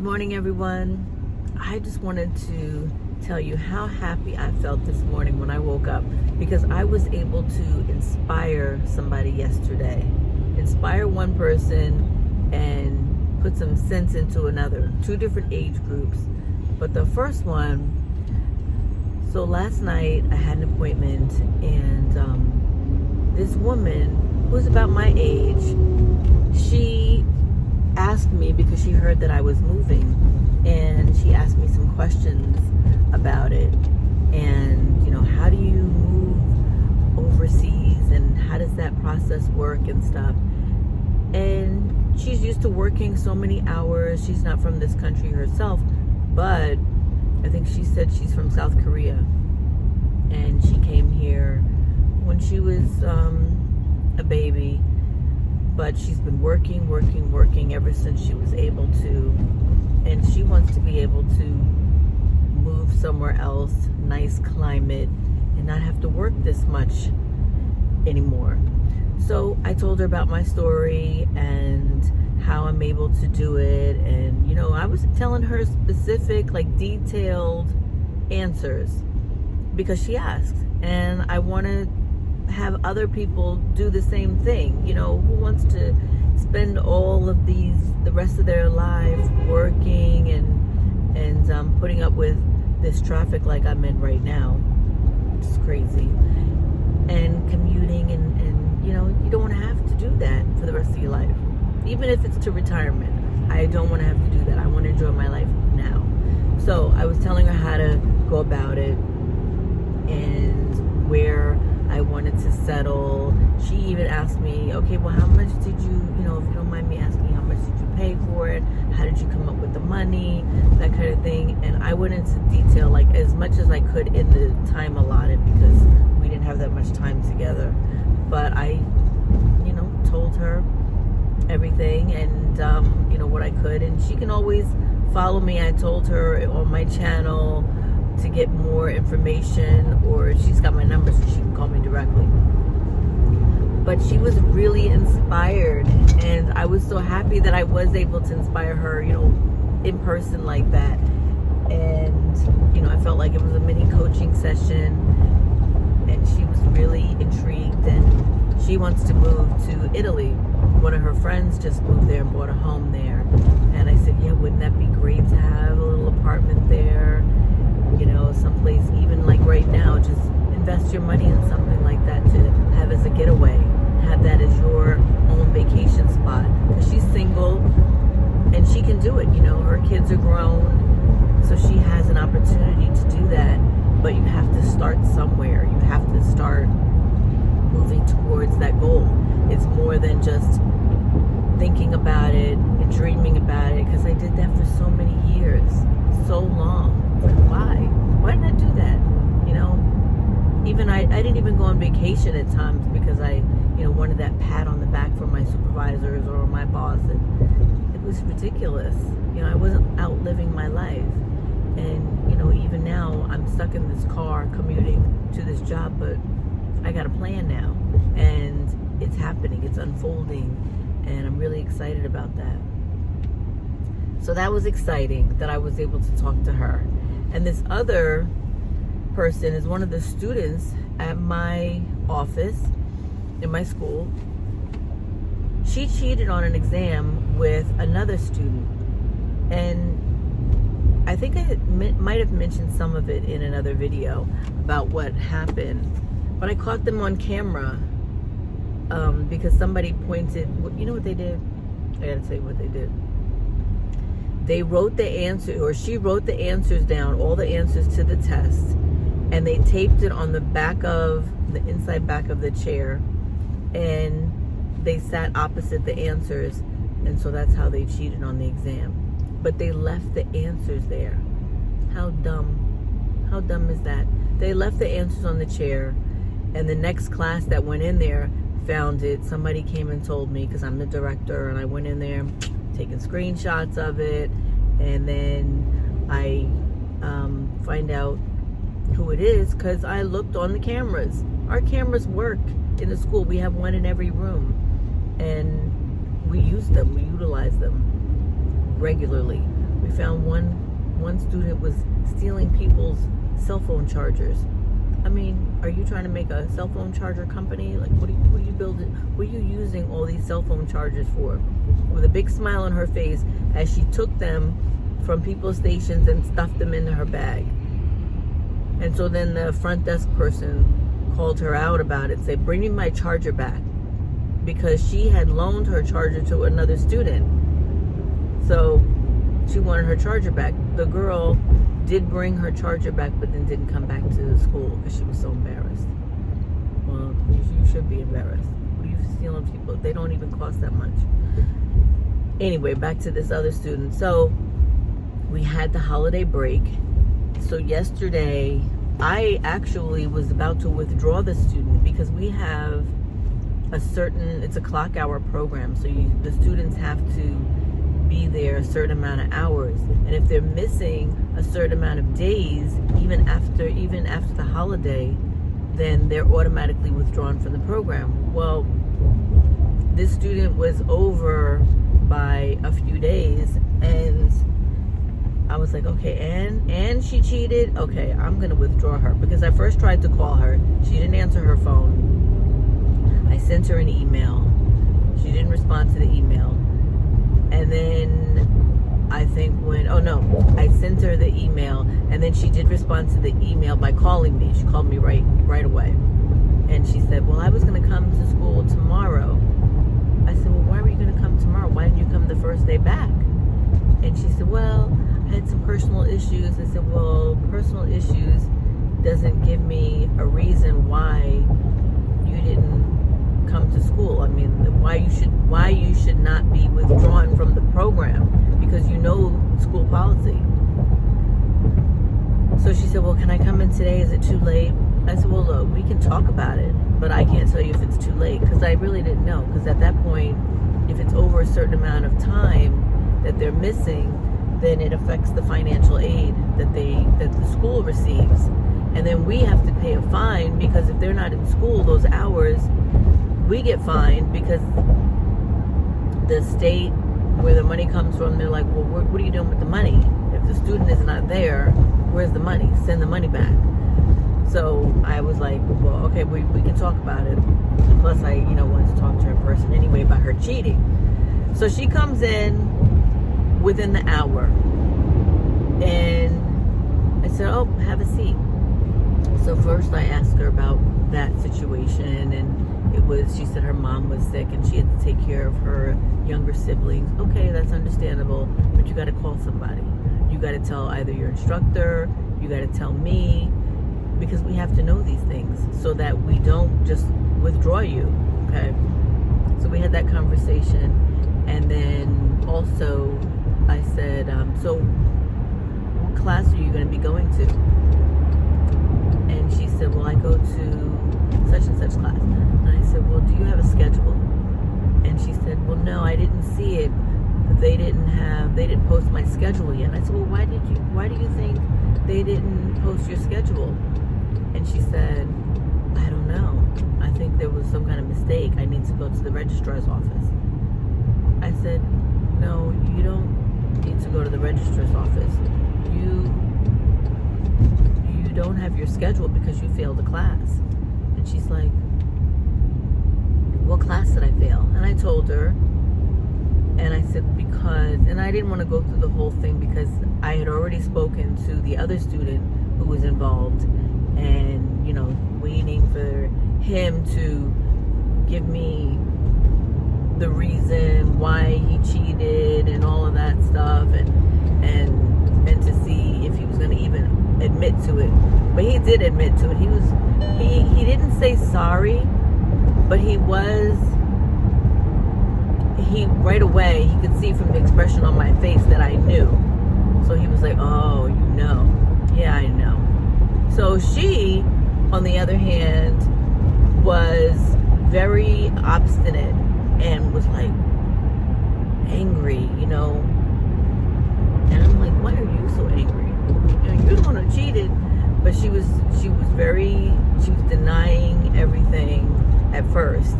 Good morning, everyone. I just wanted to tell you how happy I felt this morning when I woke up because I was able to inspire somebody yesterday. Inspire one person and put some sense into another. Two different age groups. But the first one, so last night I had an appointment and this woman who's about my age, she asked me because she heard that I was moving, and she asked me some questions about it, and how do you move overseas and how does that process work and stuff. And she's used to working so many hours. She's not from this country herself, but I think she said she's from South Korea, and she came here when she was a baby. But she's been working ever since she was able to. And she wants to be able to move somewhere else, nice climate, and not have to work this much anymore. So I told her about my story and how I'm able to do it. And, I was telling her specific, detailed answers because she asked. And I want to have other people do the same thing. Who wants to spend all of the rest of their lives working and putting up with this traffic like I'm in right now, which is crazy, and commuting and you don't want to have to do that for the rest of your life, even if it's to retirement. I don't want to have to do that. I want to enjoy my life now. So I was telling her how to go about it and where I wanted to settle. She even asked me, okay, well, how much did you, if you don't mind me asking, how much did you pay for it? How did you come up with the money? That kind of thing. And I went into detail, as much as I could in the time allotted because we didn't have that much time together. But I, told her everything and, what I could. And she can always follow me. I told her on my channel to get more information, or she's got my number so she can call me directly. But she was really inspired, and I was so happy that I was able to inspire her, in person like that. And I felt like it was a mini coaching session, and she was really intrigued, and she wants to move to Italy. One of her friends just moved there and bought a home there, and I said, yeah, wouldn't that be great to have a little apartment there? Someplace, even like right now, just invest your money in something like that to have as a getaway, have that as your own vacation spot. Because she's single and she can do it. Her kids are grown, so she has an opportunity to do that. But you have to start somewhere. You have to start moving towards that goal. It's more than just thinking about it and dreaming about it, because I did that for so many years, so long. Why didn't I do that? Even I didn't even go on vacation at times because I, wanted that pat on the back from my supervisors or my boss. And it was ridiculous. I wasn't out living my life. And, even now I'm stuck in this car commuting to this job, but I got a plan now. And it's happening. It's unfolding. And I'm really excited about that. So that was exciting that I was able to talk to her. And this other person is one of the students at my office in my school. She cheated on an exam with another student. And I think I might have mentioned some of it in another video about what happened. But I caught them on camera because somebody pointed, you know what they did? I gotta tell you what they did. They wrote the answer, or she wrote the answers down, all the answers to the test, and they taped it on the inside back of the chair, and they sat opposite the answers, and so that's how they cheated on the exam. But they left the answers there. How dumb. How dumb is that? They left the answers on the chair, and the next class that went in there found it. Somebody came and told me, because I'm the director, and I went in there taking screenshots of it, and then I find out who it is because I looked on the cameras. Our cameras work in the school. We have one in every room, and we use them, we utilize them regularly. We we found one student was stealing people's cell phone chargers. I mean, are you trying to make a cell phone charger company? Like, what are you building? What are you using all these cell phone chargers for? With a big smile on her face as she took them from people's stations and stuffed them into her bag. And so then the front desk person called her out about it, said, bring me my charger back. Because she had loaned her charger to another student. So she wanted her charger back. The girl did bring her charger back, but then didn't come back to the school because she was so embarrassed. Well, you should be embarrassed. What are you stealing people? They don't even cost that much. Anyway, back to this other student. So we had the holiday break. So yesterday, I actually was about to withdraw the student because we have it's a clock hour program. So the students have to be there a certain amount of hours, and if they're missing a certain amount of days, even after the holiday, then they're automatically withdrawn from the program. Well, this student was over by a few days, and I was like, okay, and she cheated. Okay, I'm gonna withdraw her, because I first tried to call her. She didn't answer her phone. I sent her an email. She didn't respond to the email. And then I think I sent her the email, and then she did respond to the email by calling me. She called me right away. And she said, well, I was going to come to school tomorrow. I said, well, why were you going to come tomorrow? Why didn't you come the first day back? And she said, well, I had some personal issues. I said, well, personal issues doesn't give me a reason why you didn't come to school. I mean, why you should not be withdrawn from the program, because you know school policy. So she said, well, can I come in today? Is it too late? I said, well, look, we can talk about it, but I can't tell you if it's too late, because I really didn't know. Because at that point, if it's over a certain amount of time that they're missing, then it affects the financial aid that the school receives. And then we have to pay a fine, because if they're not in school those hours, we get fined, because the state where the money comes from, they're like, well, what are you doing with the money? If the student is not there, where's the money? Send the money back. So I was like, well, okay, we can talk about it. Plus, I wanted to talk to her in person anyway about her cheating. So she comes in within the hour, and I said, oh, have a seat. So first I asked her about that situation, and she said her mom was sick and she had to take care of her younger siblings. Okay, that's understandable, but you got to call somebody. You got to tell either your instructor, you got to tell me, because we have to know these things so that we don't just withdraw you, okay? So we had that conversation, and then also I said, so what class are you going to be going to? And she said, well, I go to such and such class. And I said, well, do you have a schedule? And she said, well, no, I didn't see it. They didn't post my schedule yet. I said, well, why do you think they didn't post your schedule? And she said, I don't know. I think there was some kind of mistake. I need to go to the registrar's office. I said, no, you don't need to go to the registrar's office. You don't have your schedule because you failed a class. And she's like, what class did I fail? And I told her, and I said, and I didn't want to go through the whole thing, because I had already spoken to the other student who was involved, and waiting for him to give me the reason why he cheated and all of that stuff, and to see if he was going to even admit to it. But he did admit to it. He didn't say sorry, but he right away, he could see from the expression on my face that I knew. So he was like, oh, you know. Yeah, I know. So she, on the other hand, was very obstinate and was like angry, And I'm like, why are you so angry? You're the one who cheated. But she was denying everything at first.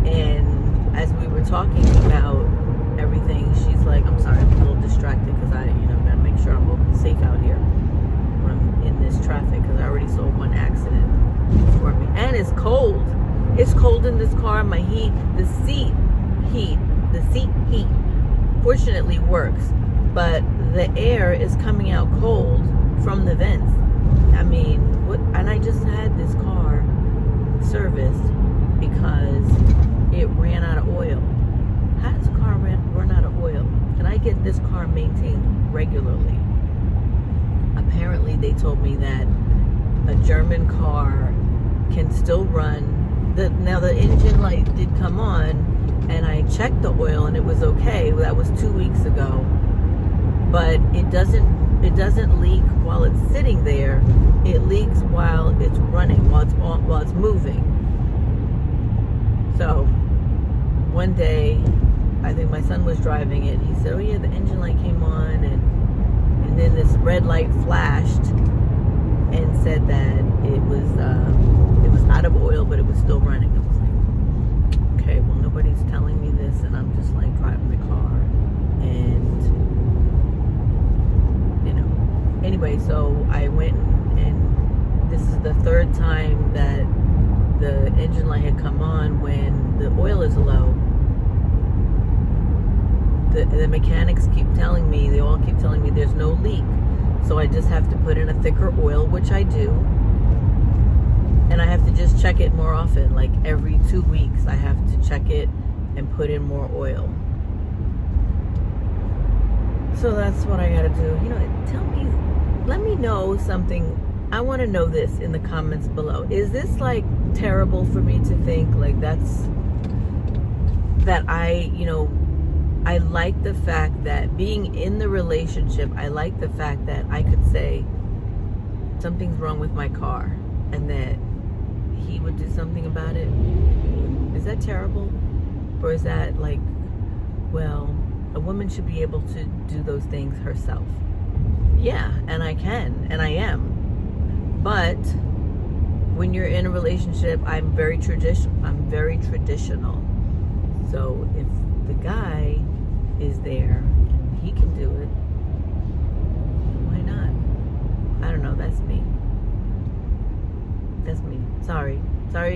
And as we were talking about everything. She's like, I'm sorry, I'm a little distracted because I, gotta make sure I'm safe out here when I'm in this traffic, because I already saw one accident for me. And it's cold. It's cold in this car. My the seat heat fortunately works, but the air is coming out cold from the vents. I mean, what? And I just had this car serviced because it ran out of oil. How does a car run out of oil? Can I get this car maintained regularly? Apparently, they told me that a German car can still run. Now the engine light did come on, and I checked the oil, and it was okay. That was 2 weeks ago. But it doesn't leak while it's sitting there. It leaks while it's running, while it's moving. So one day, I think my son was driving it. He said, "Oh yeah, the engine light came on, and then this red light flashed and said that it was out of oil, but it was still running." I was like, okay, well, nobody's telling me this, and I'm just like driving the car, and anyway, so I went, and this is the third time that the engine light had come on when the oil is low. The mechanics keep telling me, they all keep telling me there's no leak. So I just have to put in a thicker oil, which I do. And I have to just check it more often. Like every 2 weeks, I have to check it and put in more oil. So that's what I gotta do. Let me know something. I want to know this in the comments below. Is this like terrible for me to think like that I like the fact that being in the relationship, I like the fact that I could say something's wrong with my car and that he would do something about it? Is that terrible? Or is that like, well, a woman should be able to do those things herself? Yeah, and I can, and I am. But when you're in a relationship, I'm very traditional. So if the guy is there and he can do it, why not? I don't know, that's me. Sorry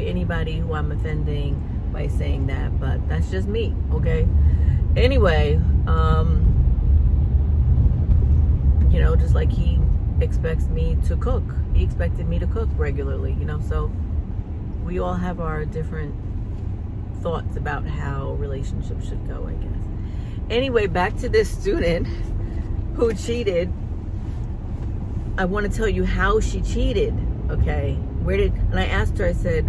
anybody who I'm offending by saying that, but that's just me, okay? Anyway, just like he expects me to cook. He expected me to cook regularly, so we all have our different thoughts about how relationships should go, I guess. Anyway, back to this student who cheated. I want to tell you how she cheated, okay? And I asked her, I said,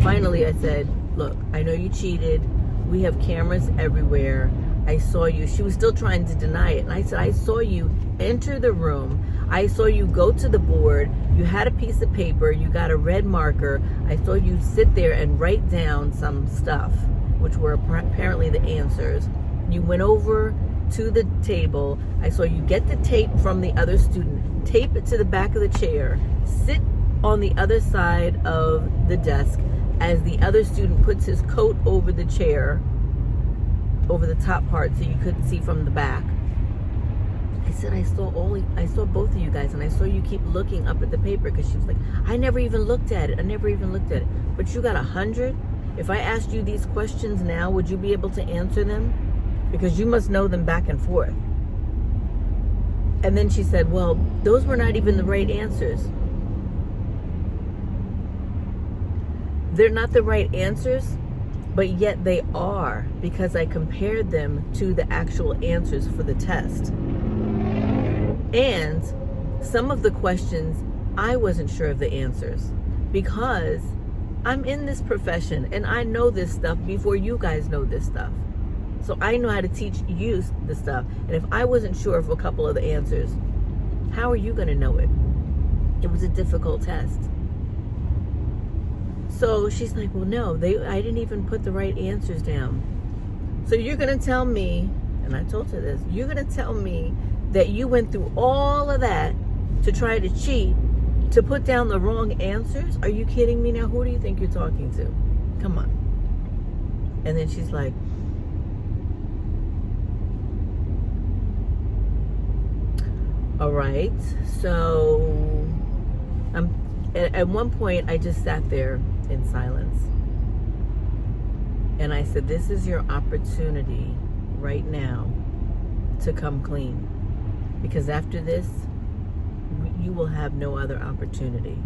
finally, I said, look, I know you cheated. We have cameras everywhere. I saw you. She was still trying to deny it. And I said, I saw you enter the room. I saw you go to the board. You had a piece of paper. You got a red marker. I saw you sit there and write down some stuff, which were apparently the answers. You went over to the table. I saw you get the tape from the other student, tape it to the back of the chair, sit on the other side of the desk as the other student puts his coat over the chair, over the top part so you couldn't see from the back. I said, I saw both of you guys, and I saw you keep looking up at the paper, because she was like, I never even looked at it. But you got 100? If I asked you these questions now, would you be able to answer them? Because you must know them back and forth. And then she said, well, those were not even the right answers. They're not the right answers, but yet they are, because I compared them to the actual answers for the test. And some of the questions, I wasn't sure of the answers, because I'm in this profession and I know this stuff before you guys know this stuff. So I know how to teach you the stuff. And if I wasn't sure of a couple of the answers, how are you going to know it? It was a difficult test. So she's like, well, no, I didn't even put the right answers down. So you're going to tell me, and I told her this, you're going to tell me that you went through all of that to try to cheat, to put down the wrong answers? Are you kidding me now? Who do you think you're talking to? Come on. And then she's like, All right. So at one point, I just sat there in silence. And I said, this is your opportunity right now to come clean. Because after this, you will have no other opportunity.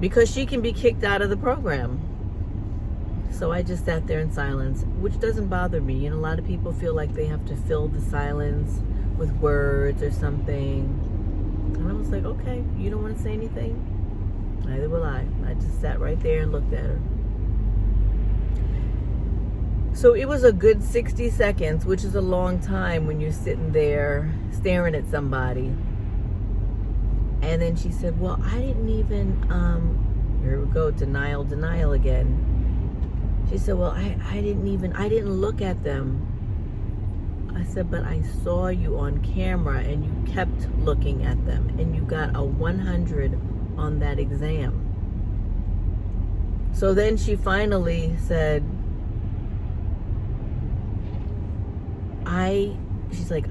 Because she can be kicked out of the program. So I just sat there in silence, which doesn't bother me. You know, a lot of people feel like they have to fill the silence with words or something. And I was like, okay, you don't want to say anything? Neither will I. I just sat right there and looked at her. So it was a good 60 seconds, which is a long time when you're sitting there staring at somebody. And then she said, well, I didn't even, here we go, denial again. She said, well, I didn't look at them. I said, but I saw you on camera and you kept looking at them and you got a 100 on that exam. So then she finally said, she's like,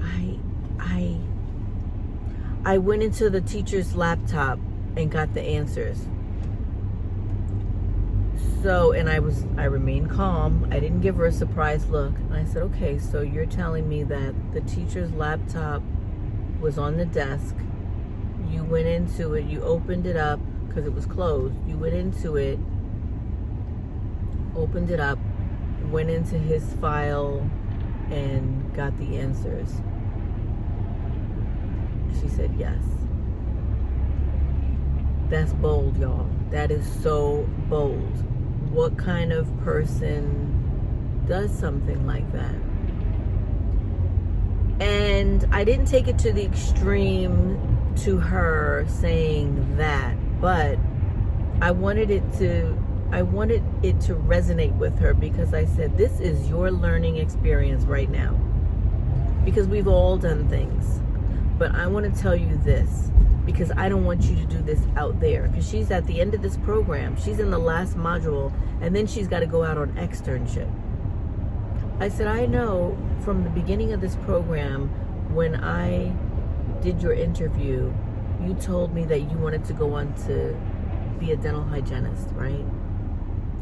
I went into the teacher's laptop and got the answers. So, and I remained calm. I didn't give her a surprised look. And I said, okay, so you're telling me that the teacher's laptop was on the desk. You went into it, you opened it up because it was closed. You went into it, opened it up, went into his file and got the answers. She said, yes. That's bold, y'all. That is so bold. What kind of person does something like that? And I didn't take it to the extreme to her saying that, but I wanted it to resonate with her because I said, this is your learning experience right now. Because we've all done things. But I want to tell you this, because I don't want you to do this out there. Because she's at the end of this program. She's in the last module, and then she's got to go out on externship. I said, I know from the beginning of this program, when I did your interview, you told me that you wanted to go on to be a dental hygienist, right?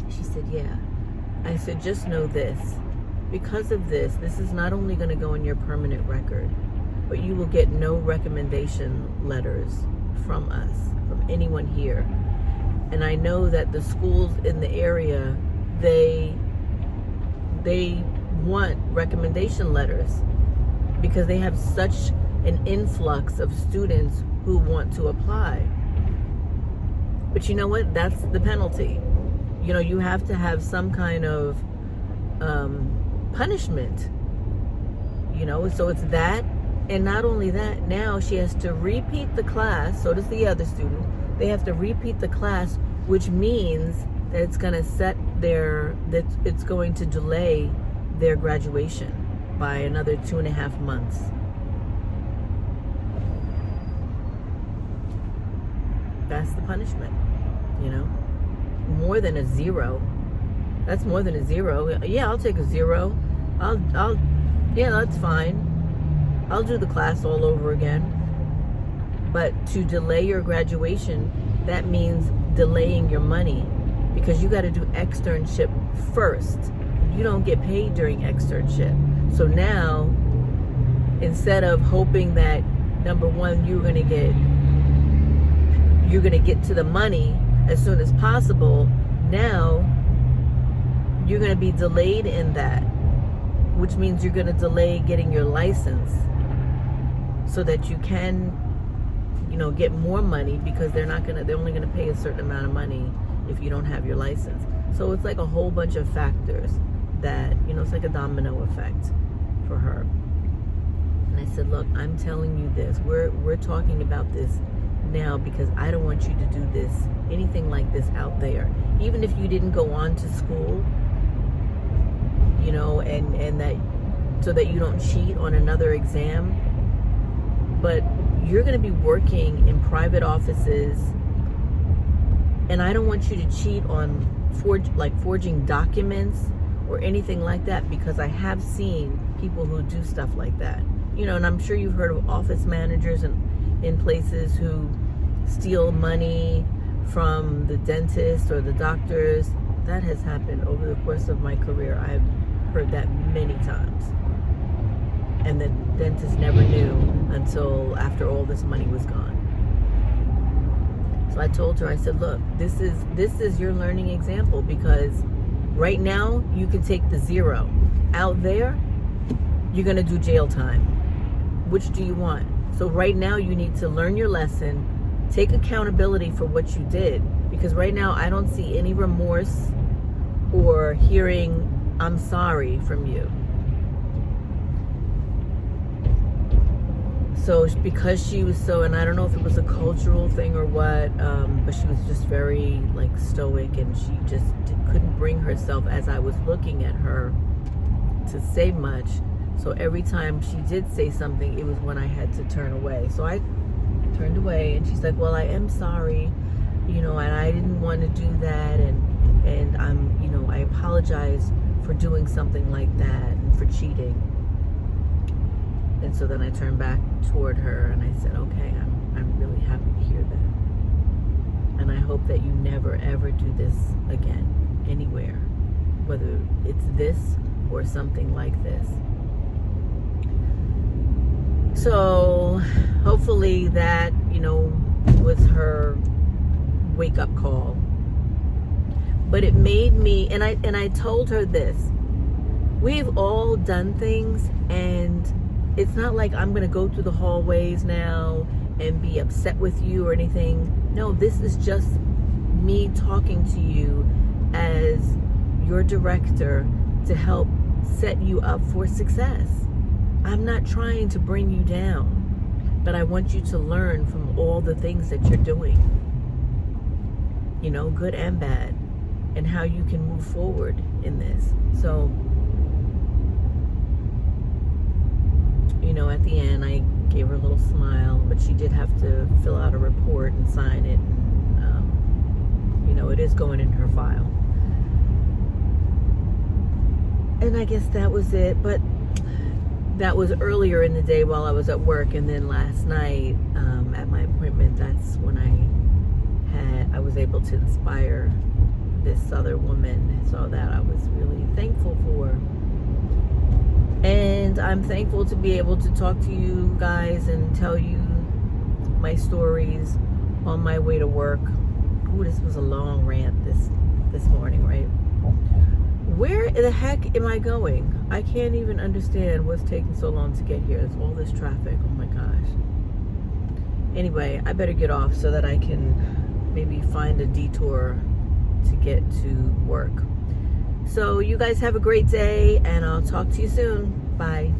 She said, yeah. I said, just know this. Because of this, this is not only going to go in your permanent record, but you will get no recommendation letters from us, from anyone here. And I know that the schools in the area, they want recommendation letters because they have such an influx of students who want to apply. But you know what? That's the penalty. You know, you have to have some kind of punishment. You know, so it's that. And not only that, now she has to repeat the class. So does the other student. They have to repeat the class, which means that it's going to it's going to delay their graduation by another 2.5 months. That's the punishment, you know. More than a 0. That's more than a 0. Yeah, I'll take a 0. Yeah, that's fine. I'll do the class all over again. But to delay your graduation, that means delaying your money because you got to do externship first. You don't get paid during externship. So now, instead of hoping that, number one, you're going to get to the money as soon as possible, now you're going to be delayed in that, which means you're going to delay getting your license so that you can, you know, get more money because they're only going to pay a certain amount of money if you don't have your license. So it's like a whole bunch of factors that, you know, it's like a domino effect for her. And I said, look, I'm telling you this. We're talking about this now because I don't want you to do this, anything like this out there. Even if you didn't go on to school, you know, and that so that you don't cheat on another exam. But you're going to be working in private offices, and I don't want you to cheat on forging documents or anything like that, because I have seen people who do stuff like that. You know, and I'm sure you've heard of office managers in places who steal money from the dentist or the doctors. That has happened over the course of my career. I've heard that many times. And the dentist never knew until after all this money was gone. So I told her, I said, look, this is your learning example, because right now you can take the 0. Out there, you're going to do jail time. Which do you want? So right now you need to learn your lesson, take accountability for what you did, because right now I don't see any remorse or hearing I'm sorry from you. So because she was so, and I don't know if it was a cultural thing or what, but she was just very like stoic, and she just couldn't bring herself, as I was looking at her, to say much. So every time she did say something, it was when I had to turn away. So I turned away, and she's like, well, I am sorry, you know, and I didn't want to do that, and I'm, you know, I apologize for doing something like that and for cheating. And so then I turned back toward her and I said, okay, I'm really happy to hear that. And I hope that you never ever do this again, anywhere, whether it's this or something like this. So hopefully that, you know, was her wake up call. But it made me, and I told her this, we've all done things, and it's not like I'm going to go through the hallways now and be upset with you or anything. No, this is just me talking to you as your director to help set you up for success. I'm not trying to bring you down, but I want you to learn from all the things that you're doing, you know, good and bad, and how you can move forward in this. So, you know, at the end, I gave her a little smile, but she did have to fill out a report and sign it. And, you know, it is going in her file. And I guess that was it. But that was earlier in the day while I was at work. And then last night at my appointment, that's when I was able to inspire this other woman. So that I was really thankful for. And I'm thankful to be able to talk to you guys and tell you my stories on my way to work. Ooh, this was a long rant this morning, right? Where the heck am I going? I can't even understand what's taking so long to get here. There's all this traffic. Oh my gosh. Anyway, I better get off so that I can maybe find a detour to get to work. So you guys have a great day, and I'll talk to you soon. Bye.